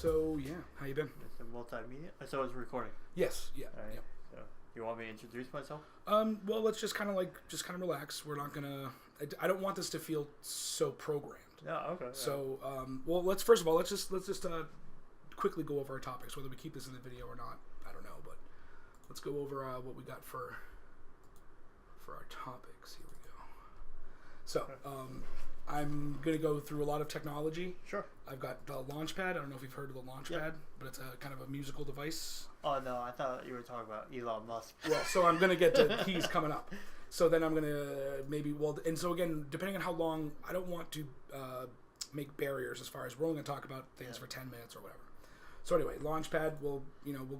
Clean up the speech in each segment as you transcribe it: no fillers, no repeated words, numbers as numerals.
So yeah, how you been? It's a multimedia. So it's recording. Yes, yeah. All right. Yep. So you want me to introduce myself? Well, let's just kind of relax. We're not gonna. I don't want this to feel so programmed. No. Okay. So well, let's first of all let's just quickly go over our topics. Whether we keep this in the video or not, I don't know, but let's go over what we got for our topics. Here we go. So I'm gonna go through a lot of technology. Sure. I've got the Launchpad. I don't know if you've heard of the Launchpad, but it's a kind of a musical device. Oh no, I thought you were talking about Elon Musk. Well, so I'm gonna get to he's coming up. So then I'm gonna and so again, depending on how long, I don't want to make barriers as far as we're only gonna talk about things for 10 minutes or whatever. So anyway, Launchpad, we'll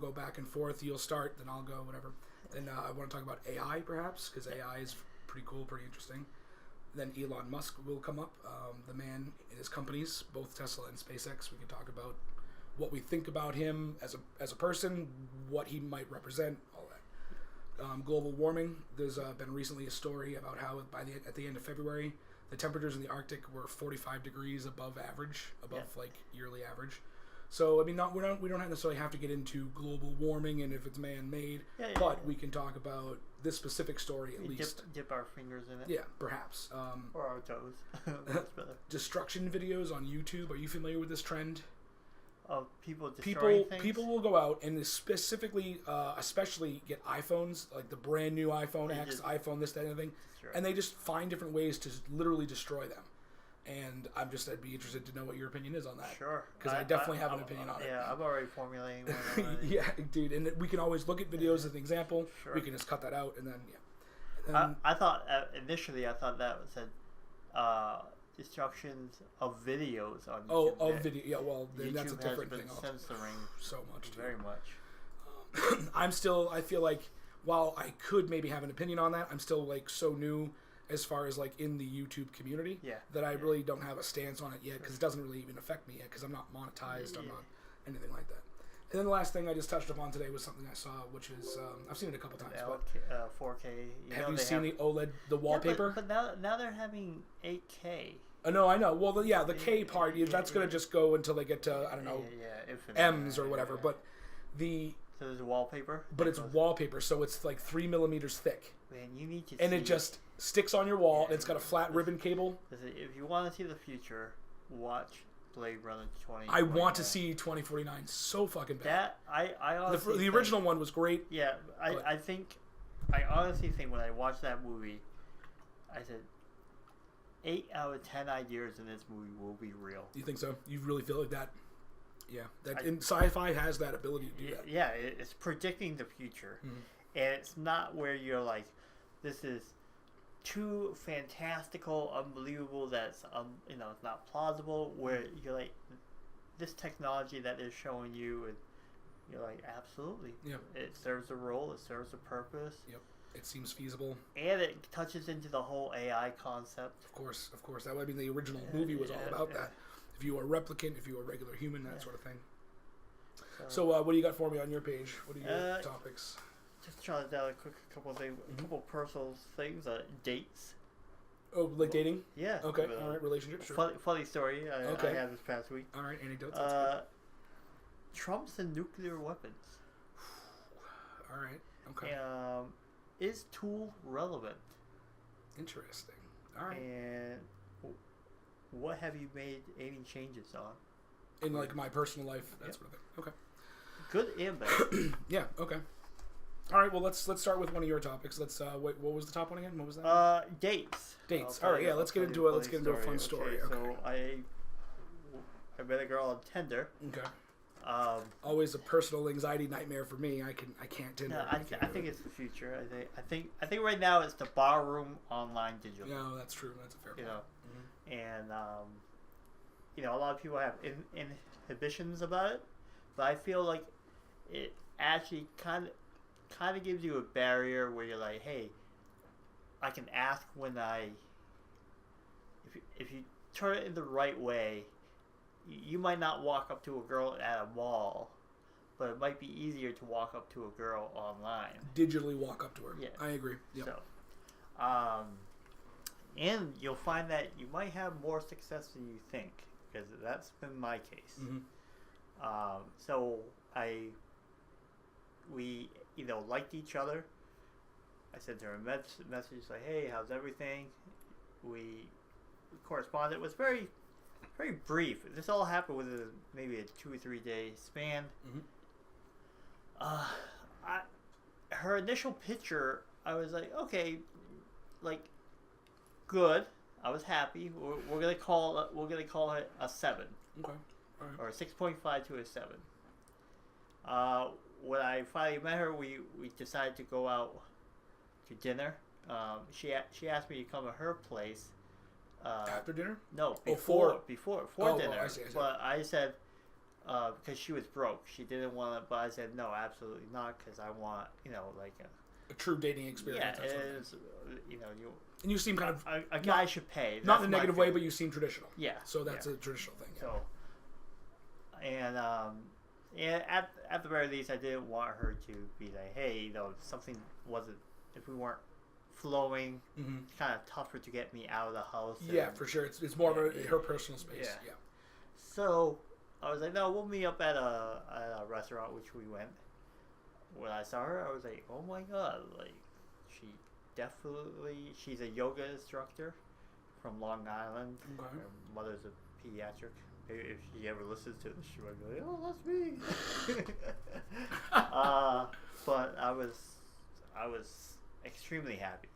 go back and forth. You'll start, then I'll go, whatever. Then I want to talk about AI perhaps because AI is pretty cool, pretty interesting. Then Elon Musk will come up, the man and his companies, both Tesla and SpaceX. We can talk about what we think about him as a person, what he might represent, all that. Global warming. There's been recently a story about how at the end of February, the temperatures in the Arctic were 45 degrees above average, like yearly average. So I mean, we don't necessarily have to get into global warming and if it's man-made, but we can talk about this specific story at least. Dip our fingers in it. Yeah, perhaps. Or our toes. Destruction videos on YouTube. Are you familiar with this trend? Of people destroying things? People will go out and especially get iPhones, like the brand new iPhone X, iPhone this, that, and everything, and they just find different ways to literally destroy them. And I'd be interested to know what your opinion is on that. Sure. Because I definitely have an opinion on it. Yeah, I'm already formulating one. Yeah, dude. And we can always look at videos as an example. Sure. We can just cut that out and then, yeah. And then, I thought, initially, that said destructions of videos on YouTube. Oh, of video. Yeah, well, then that's a different thing. Censoring so much. Very much. I feel like, while I could maybe have an opinion on that, I'm still, like, so new as far as like in the YouTube community that I really don't have a stance on it yet because it doesn't really even affect me yet because I'm not monetized, I'm not anything like that. And then the last thing I just touched upon today was something I saw, which is I've seen it a couple times. 4K. Have you seen the OLED, the wallpaper? But now they're having 8K. No, I know. Well, the K part, that's going to just go until they get to, I don't know, M's or whatever. But so there's a wallpaper? But it's wallpaper, so it's like 3 millimeters thick. Man, you need to and it just sticks on your wall, and it's got a flat ribbon cable. If you want to see the future, watch Blade Runner 2049. I want to see 2049 so fucking bad. I honestly the original one was great. Yeah, I honestly think when I watched that movie, I said, 8 out of 10 ideas in this movie will be real. You think so? You really feel like that? Yeah, and sci-fi has that ability to do that. Yeah, it's predicting the future, and it's not where you're like, this is too fantastical, unbelievable. That's it's not plausible. Where you're like, this technology that they're showing you, and you're like, absolutely. Yeah. It serves a role. It serves a purpose. Yep. It seems feasible. And it touches into the whole AI concept. Of course. That would be the original movie was all about that. If you were a replicant, if you were a regular human, that sort of thing. So what do you got for me on your page? What are your topics? Just trying to down a couple of things, a couple of personal things. Dates. Oh, like dating? Yeah. Okay. All right. Relationship. Sure. Funny story. I had this past week. All right. Anecdotes. Trumps and nuclear weapons. All right. Okay. Is Tool relevant? Interesting. All right. And what have you made any changes on? In like my personal life, that sort of thing. Okay. Good and bad. Yeah. Okay. All right. Well, let's start with one of your topips. Let's. What was the top one again? What was that? Dates. Dates. All right. Yeah. Let's get into a fun story. Okay. So I met a girl on Tinder. Okay. Always a personal anxiety nightmare for me. I can't Tinder. No, I think it's the future. I think right now it's the barroom online digital. No, that's true. That's a fair point. And a lot of people have inhibitions about it, but I feel like it actually kind of gives you a barrier where you're like, hey, I can ask when if you turn it in the right way, you might not walk up to a girl at a mall, but it might be easier to walk up to a girl online. Digitally walk up to her. Yeah, I agree. Yep. So, and you'll find that you might have more success than you think, because that's been my case. So we liked each other. I sent her a message like, "Hey, how's everything?" We corresponded. It was very, very brief. This all happened within maybe a 2 or 3 day span. Her initial picture, I was like, okay, like, good. I was happy. We're gonna call it a 7. Okay. All right. Or a 6.5 to a 7. When I finally met her, we decided to go out to dinner. She asked me to come to her place. After dinner? No, before dinner. I see. But I said, because she was broke, she didn't want to. But I said, no, absolutely not, because I want, like a true dating experience. Yeah, it is. And you seem kind of a guy should pay. Not in a negative way, but you seem traditional. Yeah. So that's a traditional thing. Yeah. So, and at the very least, I didn't want her to be like, hey, if something wasn't, if we weren't flowing, it's kind of tougher to get me out of the house. Yeah, for sure. It's more of her personal space. Yeah. So I was like, no, we'll meet up at a restaurant, which we went. When I saw her, I was like, oh my god, like, she's a yoga instructor from Long Island. Okay. Her mother's a pediatric. Maybe if she ever listens to this, she might be like, oh, that's me. But I was extremely happy.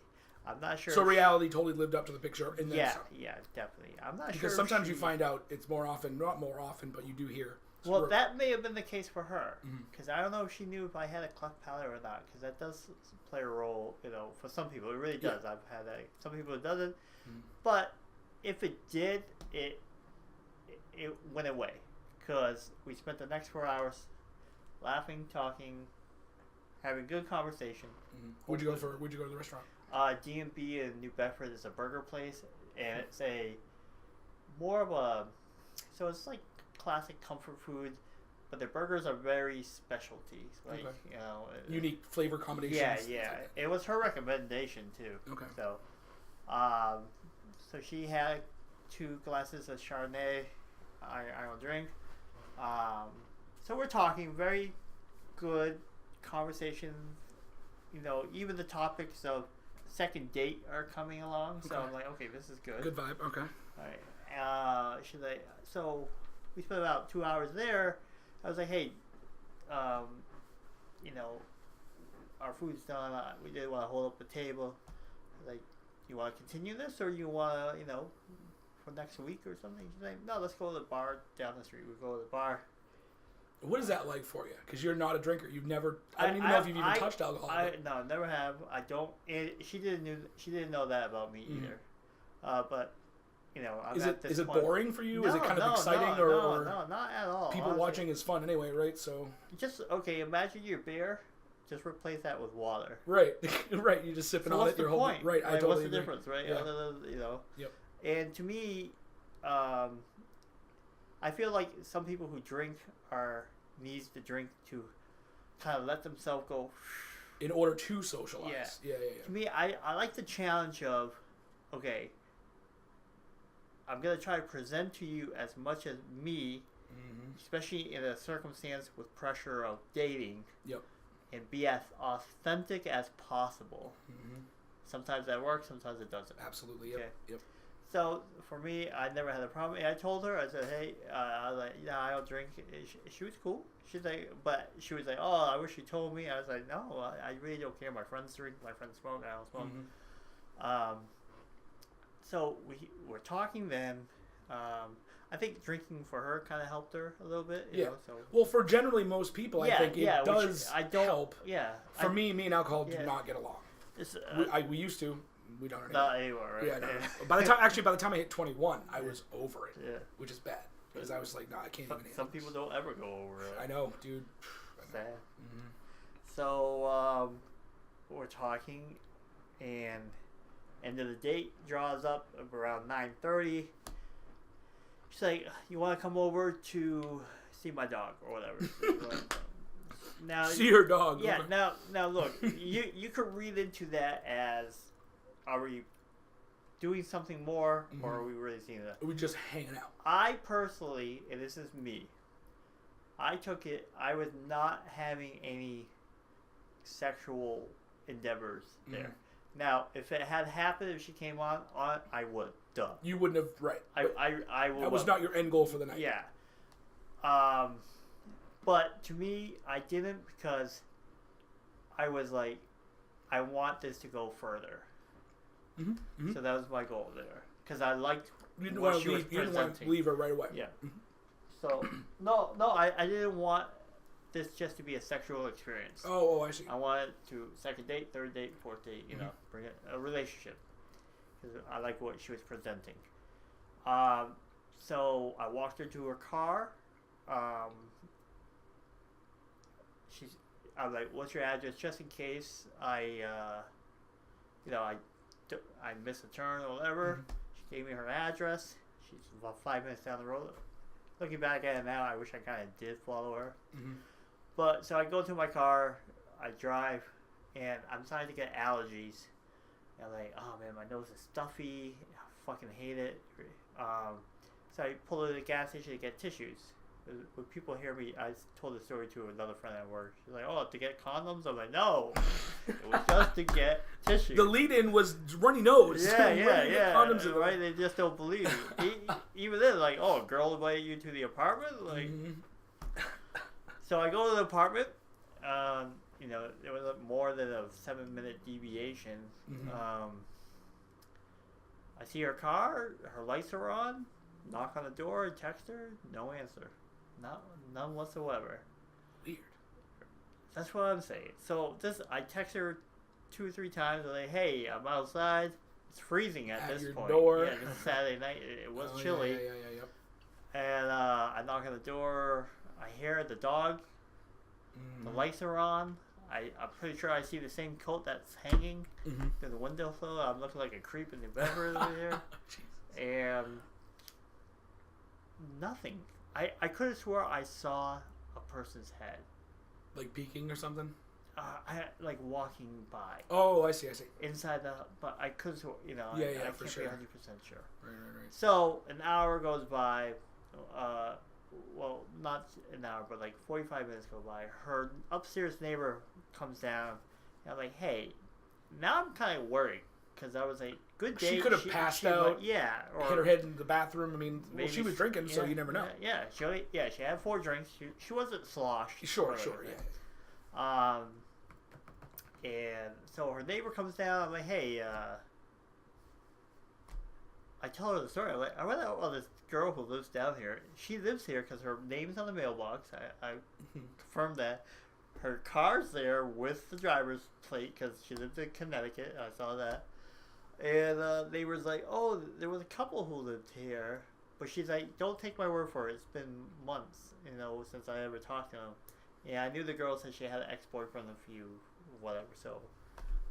I'm not sure. So reality totally lived up to the picture in that. Yeah, definitely. I'm not sure. Because sometimes you find out it's not more often, but you do hear. Well, that may have been the case for her, because I don't know if she knew if I had a cleft palate or not, because that does play a role, for some people. It really does. I've had that. Some people it doesn't. But if it did, it went away, because we spent the next 4 hours laughing, talking, having good conversation. Where'd you go to the restaurant? D&B in New Bedford is a burger place, and it's more of a, so it's like classic comfort food, but their burgers are very specialty, like unique flavor combinations. Yeah. It was her recommendation too. Okay. So, so she had 2 glasses of Chardonnay. I don't drink. So we're talking very good conversation. Even the topics of second date are coming along. So I'm like, okay, this is good. Good vibe. Okay. All right. She's like, so we spent about 2 hours there. I was like, hey, our food's done. We didn't want to hold up the table. Like, you want to continue this, or you want to, for next week or something? She's like, no, let's go to the bar down the street. We go to the bar. What is that like for you? Because you're not a drinker. You've never. I don't even know if you've even touched alcohol. No, never have. I don't. She didn't know that about me either. But I'm is it boring for you? Is it kind of exciting or no, not at all. People honestly. Watching is fun anyway, right? So just imagine your beer. Just replace that with water. Right, right. You're just sipping on it. Your whole right. Like, I totally what's the agree. difference, right? Yeah. Yep. And to me, I feel like some people who drink needs to drink to kind of let themselves go in order to socialize. Yeah. To me, I like the challenge of, okay, I'm gonna try to present to you as much as me, especially in a circumstance with pressure of dating. Yep. And be as authentic as possible. Sometimes that works, sometimes it doesn't. Absolutely. Yep. Okay. Yep. So for me, I never had a problem. And I told her, I said, hey, I was like, I don't drink. She was cool. She's like, but she was like, oh, I wish you told me. I was like, no, I really don't care. My friends drink, my friends smoke, I don't smoke. So we're talking then. I think drinking for her kind of helped her a little bit. You know, so. Well, for generally most people, I think it does help. Yeah. For me and alcohol do not get along. We used to. We don't anymore. Not anymore, right? Yeah, no. By the time I hit 21, I was over it. Yeah. Which is bad. Because I was like, I can't even. Some people don't ever go over it. I know, dude. Sad. So, we're talking, and end of the date draws up around 9:30. She's like, you want to come over to see my dog or whatever. Now, see her dog. Yeah. Now look, you could read into that as, are we doing something more, or are we really seeing that? Are we just hanging out? I personally, and this is me, I took it. I was not having any sexual endeavors there. Now, if it had happened, if she came on, I would. Duh. You wouldn't have, right. I would. That was not your end goal for the night. Yeah. But to me, I didn't because I was like, I want this to go further. So that was my goal there. Because I liked what she was presenting. You didn't want to leave her right away. Yeah. So, no, I didn't want this just to be a sexual experience. Oh, I see. I wanted to second date, third date, fourth date, you know, bring it a relationship. Because I like what she was presenting. So I walked her to her car. I'm like, what's your address? Just in case I miss a turn or whatever. She gave me her address. She's about 5 minutes down the road. Looking back at it now, I wish I kind of did follow her. But so I go to my car, I drive, and I'm starting to get allergies. And I'm like, oh man, my nose is stuffy. I fucking hate it. So I pull to the gas station to get tissues. When people hear me, I told the story to another friend at work. She's like, oh, to get condoms? I'm like, no. It was just to get tissues. The lead-in was runny nose. Yeah. Condoms right? They just don't believe me. Even then, like, oh, a girl invited you to the apartment? Like, So I go to the apartment. It was more than a 7-minute deviation. I see her car. Her lights are on. Knock on the door. Text her. No answer. None whatsoever. Weird. That's what I'm saying. So I text her 2 or 3 times. I'm like, hey, I'm outside. It's freezing at this point. Door. Yeah, this is Saturday night. It was chilly. Yeah. And I knock on the door. I hear the dog. The lights are on. I'm pretty sure I see the same coat that's hanging through the window sill. I'm looking like a creep in the bedroom over here. And nothing. I could have swore I saw a person's head. Like peeking or something? Like walking by. Oh, I see. Inside but I could have swore, I for can't sure. be 100% sure. Right. So, an hour goes by. Well, not an hour, but like 45 minutes go by. Her upstairs neighbor comes down. And I'm like, hey, now I'm kind of worried. Because I was like, good day. She could have passed out. Or hit her head in the bathroom. I mean, she was drinking, so you never know. Yeah, she had 4 drinks. She wasn't sloshed. Sure, yeah. And so her neighbor comes down. I'm like, hey, I tell her the story. I read out this girl who lives down here. She lives here because her name's on the mailbox. I confirmed that. Her car's there with the driver's plate because she lives in Connecticut. I saw that. And they was like, oh, there was a couple who lived here. But she's like, don't take my word for it. It's been months, since I ever talked to them. Yeah, I knew the girl said she had an ex-boyfriend a few,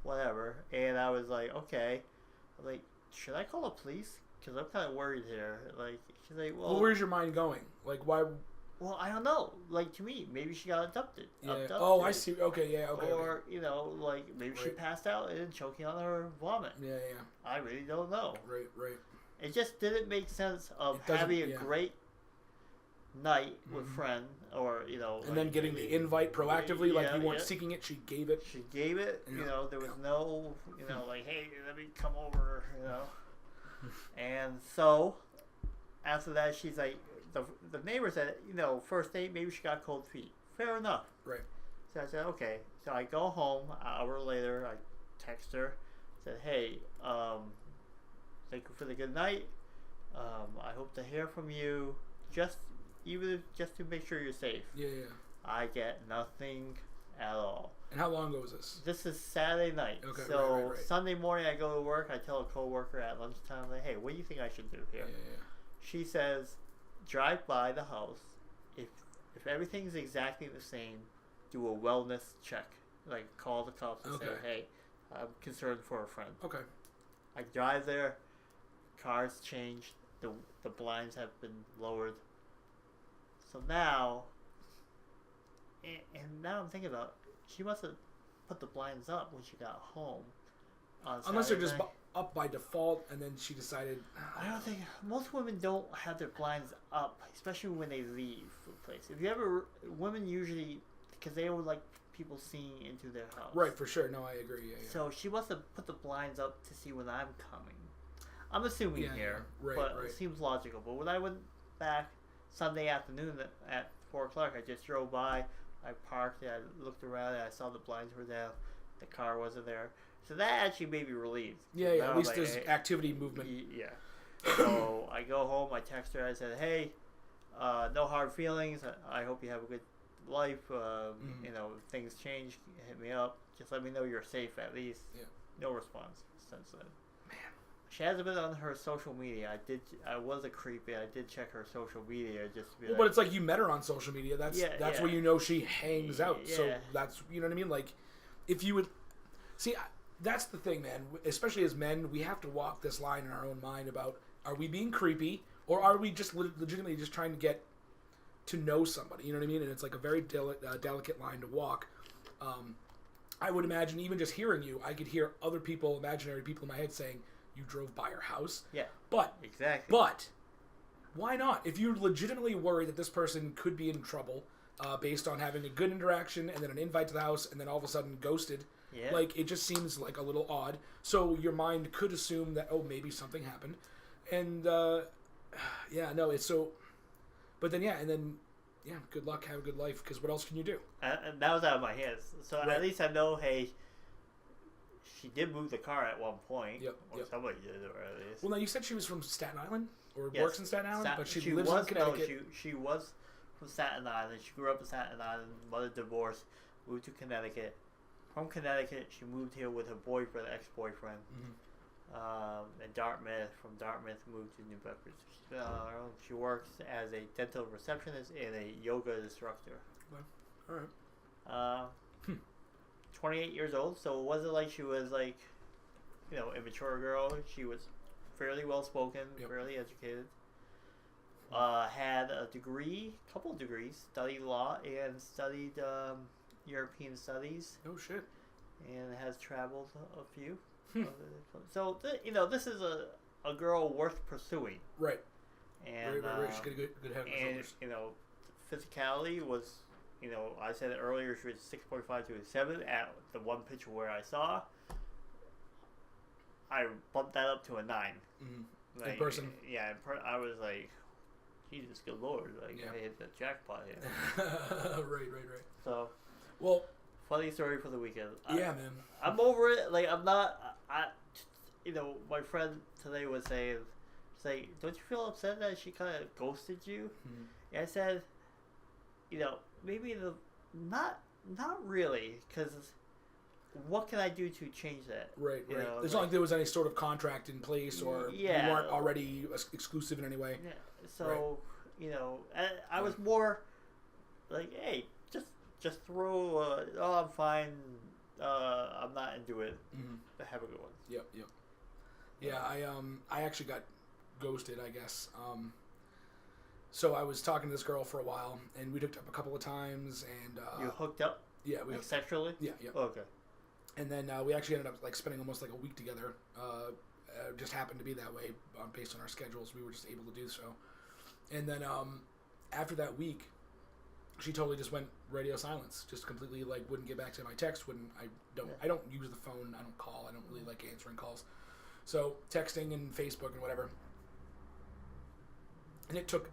whatever. And I was like, okay. I'm like, should I call the police? Because I'm kind of worried here. Like, she's like, well, where's your mind going? Like, why? Well, I don't know. Like, to me, maybe she got abducted. Yeah. Oh, I see. Okay, yeah, okay. Or, like, maybe she passed out and choking on her vomit. Yeah. I really don't know. Right. It just didn't make sense of having a great night with friends, or, And then getting the invite proactively, like you weren't seeking it, she gave it. She gave it, there was no, like, hey, let me come over, And so, after that, she's like, the neighbor said, first date, maybe she got cold feet. Fair enough. Right. So I said, okay. So I go home, an hour later, I text her, said, hey, thank you for the good night. I hope to hear from you, just to make sure you're safe. Yeah. I get nothing at all. And how long ago was this? This is Saturday night. Okay, so right. Sunday morning I go to work. I tell a coworker at lunchtime, like, hey, what do you think I should do here? Yeah. She says, drive by the house. If everything's exactly the same, do a wellness check. Like, call the cops and say, hey, I'm concerned for a friend. Okay. I drive there. Car's changed. The blinds have been lowered. So now, and now I'm thinking about, she must have put the blinds up when she got home. on Unless they're Saturday just up by default, and then she decided. I don't think most women don't have their blinds up, especially when they leave the place. If you ever, women usually, because they don't like people seeing into their house. Right, for sure. No, I agree. Yeah. So she must have put the blinds up to see when I'm coming. I'm assuming here, Right, but right. it seems logical. But when I went back Sunday afternoon at 4 o'clock, I just drove by, I parked, and I looked around, and I saw the blinds were down, the car wasn't there. So that actually made me relieved. Yeah. At least there's activity, movement. Yeah. So I go home, I text her, I said, hey, no hard feelings. I hope you have a good life. You know, if things change, hit me up. Just let me know you're safe at least. Yeah. No response since then. Man. She hasn't been on her social media. I was a creepy. I did check her social media just to be Well, but it's like you met her on social media. That's where you know she hangs out. Yeah. So that's, you know what I mean? Like, if you would see, that's the thing, man. Especially as men, we have to walk this line in our own mind about, are we being creepy, or are we just legitimately just trying to get to know somebody? You know what I mean? And it's like a very delicate line to walk. I would imagine even just hearing you, I could hear other people, imaginary people in my head saying, you drove by her house. Yeah. But exactly. But why not? If you're legitimately worried that this person could be in trouble based on having a good interaction and then an invite to the house and then all of a sudden ghosted, like, it just seems like a little odd. So your mind could assume that, oh, maybe something happened. And it's so. But then good luck, have a good life, because what else can you do? And that was out of my hands. So Right. at least I know, hey, she did move the car at one point. Yep. Somebody did, or at least. Well, now you said she was from Staten Island, or Yes. works in Staten Island, but she lives in Connecticut. No, she was from Staten Island. She grew up in Staten Island. Mother divorced, moved to Connecticut. From Connecticut, she moved here with her boyfriend, ex-boyfriend. And Dartmouth. From Dartmouth, moved to New Bedford. She works as a dental receptionist and a yoga instructor. All right. 28 years old, so it wasn't like she was like, immature girl. She was fairly well spoken, fairly educated. Had a degree, couple of degrees, studied law and studied European studies. Oh shit. And has traveled a few. So this is a girl worth pursuing. Right. And right. She's got a good head on her shoulders. Physicality was, I said it earlier, she was 6.5 to a 7 at the one picture where I saw. I bumped that up to a 9. Like, in person? Yeah, I was like, Jesus, good Lord, I hit the jackpot here. Right. So, well, funny story for the weekend. Man. I'm over it. Like, I'm not. My friend today was saying, don't you feel upset that she kind of ghosted you? And I said, maybe not really, because what can I do to change that? Right. It's not like there was any sort of contract in place, or you weren't already exclusive in any way. Yeah. So, I was more like, hey, just throw, I'm fine, I'm not into it. Have a good one. Yep. Yeah, I actually got ghosted, I guess. So I was talking to this girl for a while, and we hooked up a couple of times, and you hooked up? Yeah, we hooked sexually? Yeah. Oh, okay. And then we actually ended up like spending almost like a week together. Just happened to be that way based on our schedules. We were just able to do so. And then after that week, she totally just went radio silence. Just completely like wouldn't get back to my text. I don't use the phone. I don't call. I don't really like answering calls. So texting and Facebook and whatever. And it took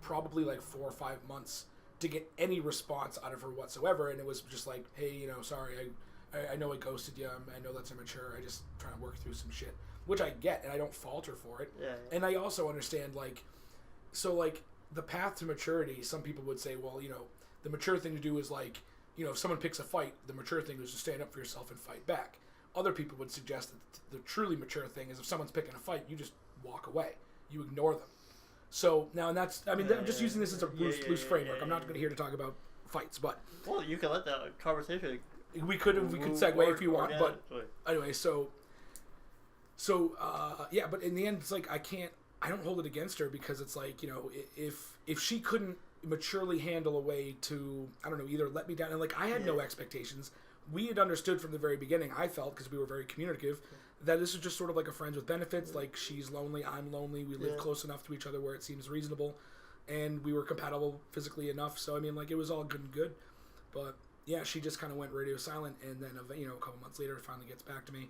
probably 4 or 5 months to get any response out of her whatsoever. And it was just like, hey, sorry, I know I ghosted you. I know that's immature. I just trying to work through some shit, which I get, and I don't fault her for it. Yeah. And I also understand the path to maturity. Some people would say, well, the mature thing to do is if someone picks a fight, the mature thing is to stand up for yourself and fight back. Other people would suggest that the truly mature thing is if someone's picking a fight, you just walk away. You ignore them. So now, and that's, I'm just using this as a loose framework. I'm not here to talk about fights, but. Well, you can let the conversation. We could segue if you want, but anyway, but in the end, it's like I don't hold it against her, because it's like, if she couldn't maturely handle a way to, I don't know, either let me down, and I had no expectations, we had understood from the very beginning, I felt, because we were very communicative, that this is just sort of like a friends with benefits. Like, she's lonely, I'm lonely, we live close enough to each other where it seems reasonable, and we were compatible physically enough. So, I mean, like, it was all good and good. But, yeah, she just kind of went radio silent, and then, you know, a couple months later, it finally gets back to me.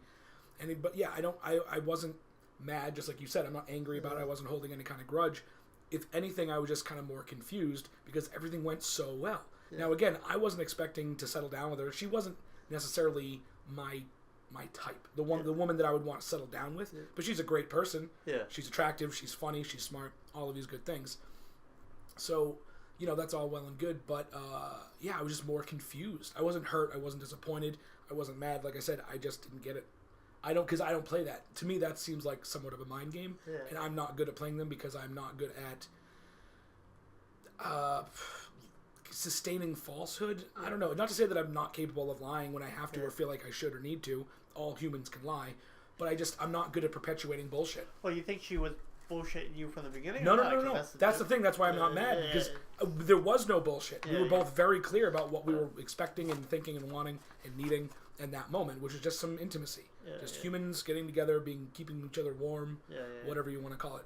But, yeah, I wasn't mad, just like you said. I'm not angry about it. I wasn't holding any kind of grudge. If anything, I was just kind of more confused because everything went so well. Yeah. Now, again, I wasn't expecting to settle down with her. She wasn't necessarily my type, the woman that I would want to settle down with. Yeah. But she's a great person. Yeah. She's attractive. She's funny. She's smart. All of these good things. So, you know, that's all well and good. But, yeah, I was just more confused. I wasn't hurt. I wasn't disappointed. I wasn't mad. Like I said, I just didn't get it. Because I don't play that. To me, that seems like somewhat of a mind game. Yeah. And I'm not good at playing them because I'm not good at sustaining falsehood. I don't know. Not to say that I'm not capable of lying when I have to or feel like I should or need to. All humans can lie. But I'm not good at perpetuating bullshit. Well, you think she was bullshitting you from the beginning? No. That's the thing. That's why I'm not mad. Because there was no bullshit. We were both very clear about what we were expecting and thinking and wanting and needing in that moment, which was just some intimacy. Humans getting together, keeping each other warm, whatever you want to call it.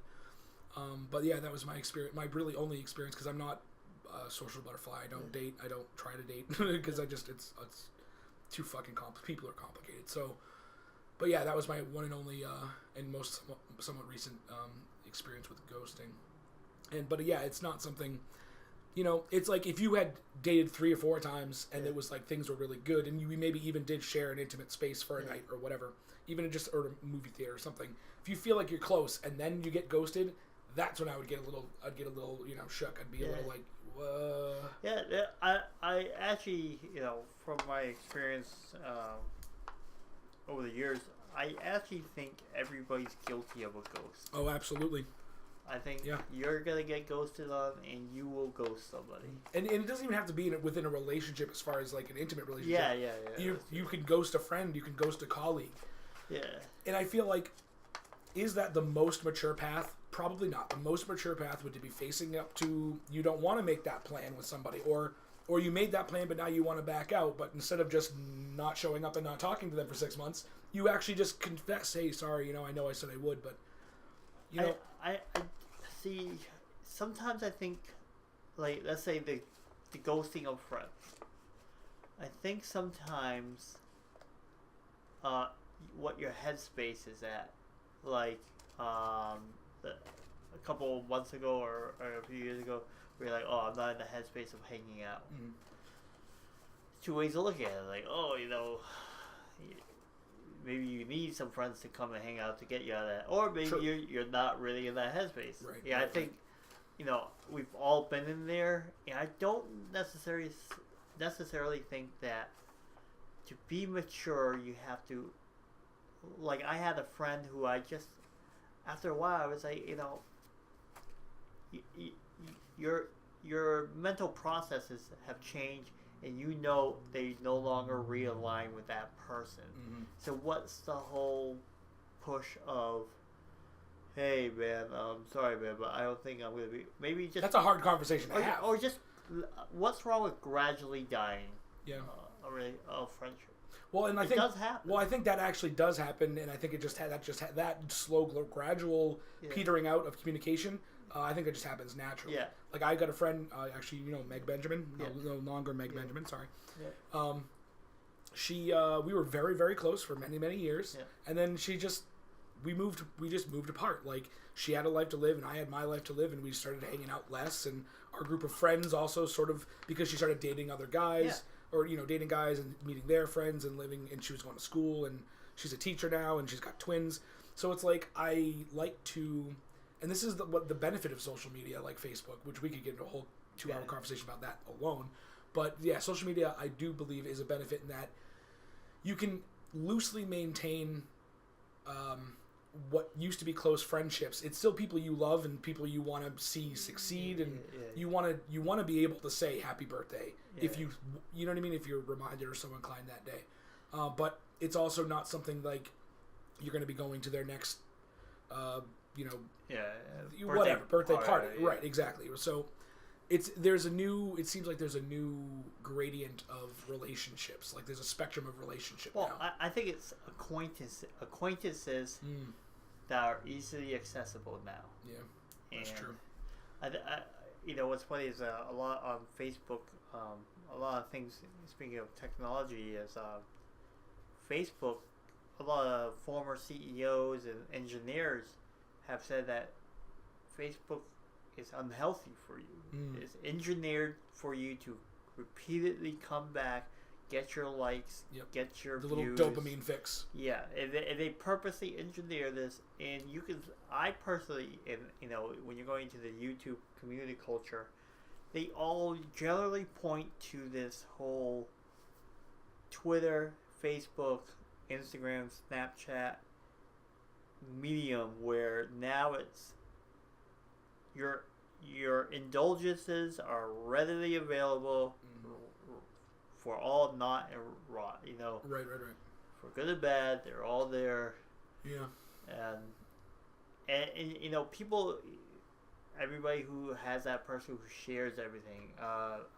But yeah, that was my experience, my really only experience, because I'm not a social butterfly. I don't date. I don't try to date because it's too fucking complicated. People are complicated. So, but yeah, that was my one and only and most somewhat recent experience with ghosting. But yeah, it's not something. You know, it's like if you had dated 3 or 4 times and it was like things were really good and you maybe even did share an intimate space for a night or whatever, even just or a movie theater or something. If you feel like you're close and then you get ghosted, that's when I'd get a little, you know, shook. I'd be a little like, whoa. Yeah, I actually, you know, from my experience over the years, I actually think everybody's guilty of a ghost. Oh, absolutely. I think you're going to get ghosted on and you will ghost somebody. And it doesn't even have to be within a relationship as far as like an intimate relationship. Yeah. You can ghost a friend. You can ghost a colleague. Yeah. And I feel like, is that the most mature path? Probably not. The most mature path would be facing up to, you don't want to make that plan with somebody. Or you made that plan but now you want to back out. But instead of just not showing up and not talking to them for 6 months, you actually just confess, hey, sorry, you know I said I would, but... You know, I see. Sometimes I think, like, let's say the ghosting of friends. I think sometimes, what your headspace is at, like, a couple months ago or a few years ago, where you're like, oh, I'm not in the headspace of hanging out. Mm-hmm. 2 ways to look at it, like, oh, you know. Maybe you need some friends to come and hang out to get you out of that. Or maybe you're not really in that headspace. Right, yeah, I think, you know, we've all been in there. And I don't necessarily think that to be mature, you have to... Like, I had a friend who I just... After a while, I was like, you know... Your mental processes have changed. And you know they no longer realign with that person. Mm-hmm. So what's the whole push of, hey man, sorry man, but I don't think I'm gonna be. Maybe just that's a hard conversation to have. Or just what's wrong with gradually dying? Yeah, a friendship. Well, and I think it does happen. Well, I think that actually does happen, and I think it just had that slow, gradual petering out of communication. I think it just happens naturally. Yeah. Like, I got a friend, actually, you know, Meg Benjamin. No longer Meg Benjamin, sorry. Yeah. We were very, very close for many, many years. Yeah. And then we just moved apart. Like, she had a life to live and I had my life to live, and we started hanging out less. And our group of friends also sort of, because she started dating other guys, or, you know, dating guys and meeting their friends and and she was going to school, and she's a teacher now and she's got twins. So it's like, I like to... And this is what the benefit of social media, like Facebook, which we could get into a whole 2-hour conversation about that alone. But yeah, social media, I do believe, is a benefit in that you can loosely maintain what used to be close friendships. It's still people you love and people you want to see succeed, and you want to be able to say happy birthday if you know what I mean, if you're reminded or so inclined that day. But it's also not something like you're going to be going to their next. You know, whatever birthday party, right? Exactly. So, it seems like there's a new gradient of relationships. Like there's a spectrum of relationship now. I think it's acquaintances that are easily accessible now. Yeah, that's true. What's funny is a lot on Facebook, a lot of things, speaking of technology, is Facebook, a lot of former CEOs and engineers have said that Facebook is unhealthy for you. It's engineered for you to repeatedly come back, get your likes, get your the views. Little dopamine fix. Yeah, and they purposely engineer this, and I personally, and when you're going to the YouTube community culture, they all generally point to this whole Twitter, Facebook, Instagram, Snapchat medium where now it's your indulgences are readily available for all, not and rot. Right. For good and bad, they're all there. Yeah. And people, everybody who has that person who shares everything,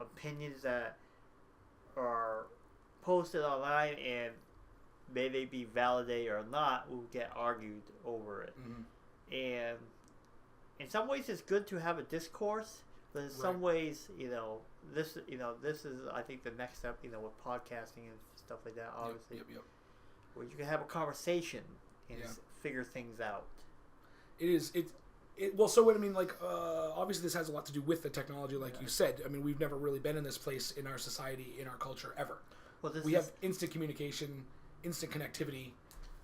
opinions that are posted online, and may they be validated or not, will get argued over it. And in some ways, it's good to have a discourse, but in some ways, this is, I think, the next step, with podcasting and stuff like that, obviously, where you can have a conversation and figure things out. It is. Well, so what I mean, like, obviously, this has a lot to do with the technology, like you said. I mean, we've never really been in this place in our society, in our culture, ever. Well, we have instant communication, instant connectivity.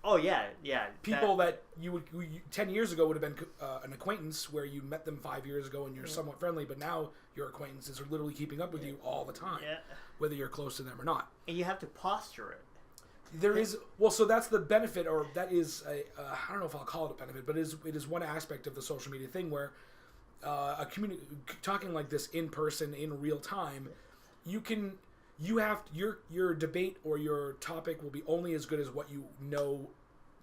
Oh yeah. People that you 10 years ago would have been an acquaintance, where you met them 5 years ago and you're somewhat friendly, but now your acquaintances are literally keeping up with you all the time, whether you're close to them or not. And you have to posture it. There is, well, so that's the benefit, or that is I don't know if I'll call it a benefit, but it is one aspect of the social media thing where talking like this in person in real time, your debate or your topic will be only as good as what you know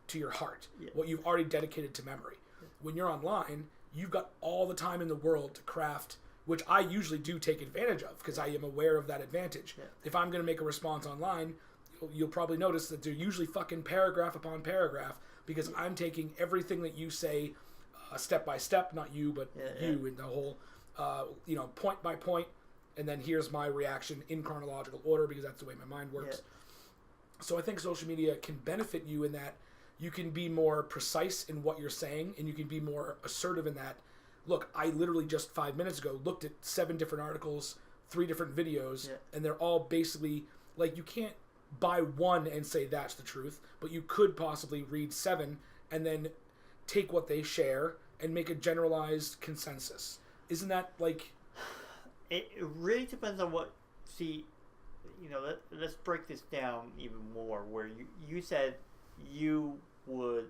to your heart, what you've already dedicated to memory. When you're online, you've got all the time in the world to craft, which I usually do take advantage of because I am aware of that advantage. If I'm going to make a response online, you'll probably notice that they're usually fucking paragraph upon paragraph, because I'm taking everything that you say step by step, not you, but you in the whole, point by point. And then here's my reaction in chronological order, because that's the way my mind works. So I think social media can benefit you in that you can be more precise in what you're saying, and you can be more assertive in that. Look, I literally just 5 minutes ago looked at 7 different articles, 3 different videos, and they're all basically, like, you can't buy one and say that's the truth, but you could possibly read 7 and then take what they share and make a generalized consensus. Isn't that, like... It really depends on what. See, let's break this down even more. Where you said you would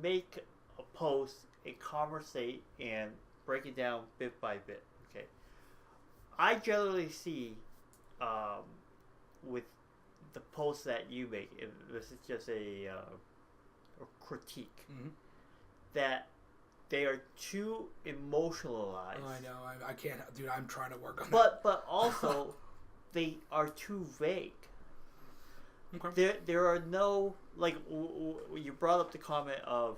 make a post, a conversate, and break it down bit by bit. Okay. I generally see, with the posts that you make, if this is just a critique, that they are too emotionalized. Oh, I know. I can't, dude. I'm trying to work on that. But also, they are too vague. Okay. There are no, like, you brought up the comment of,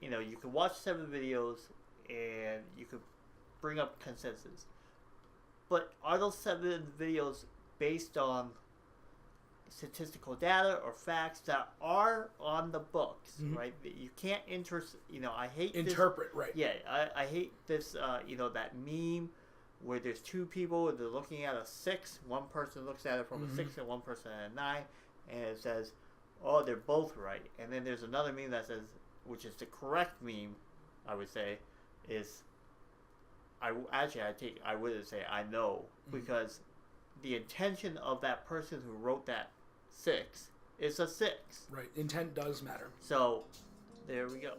you can watch 7 videos and you could bring up consensus. But are those 7 videos based on statistical data or facts that are on the books, right? You can't I hate interpret this, right. Yeah, I hate this. That meme where there's 2 people and they're looking at a 6. One person looks at it from a 6 and one person at a 9, and it says, "Oh, they're both right." And then there's another meme that says, which is the correct meme, I would say, is I wouldn't say I know, because the intention of that person who wrote that 6 is a 6. Right. Intent does matter. So, there we go.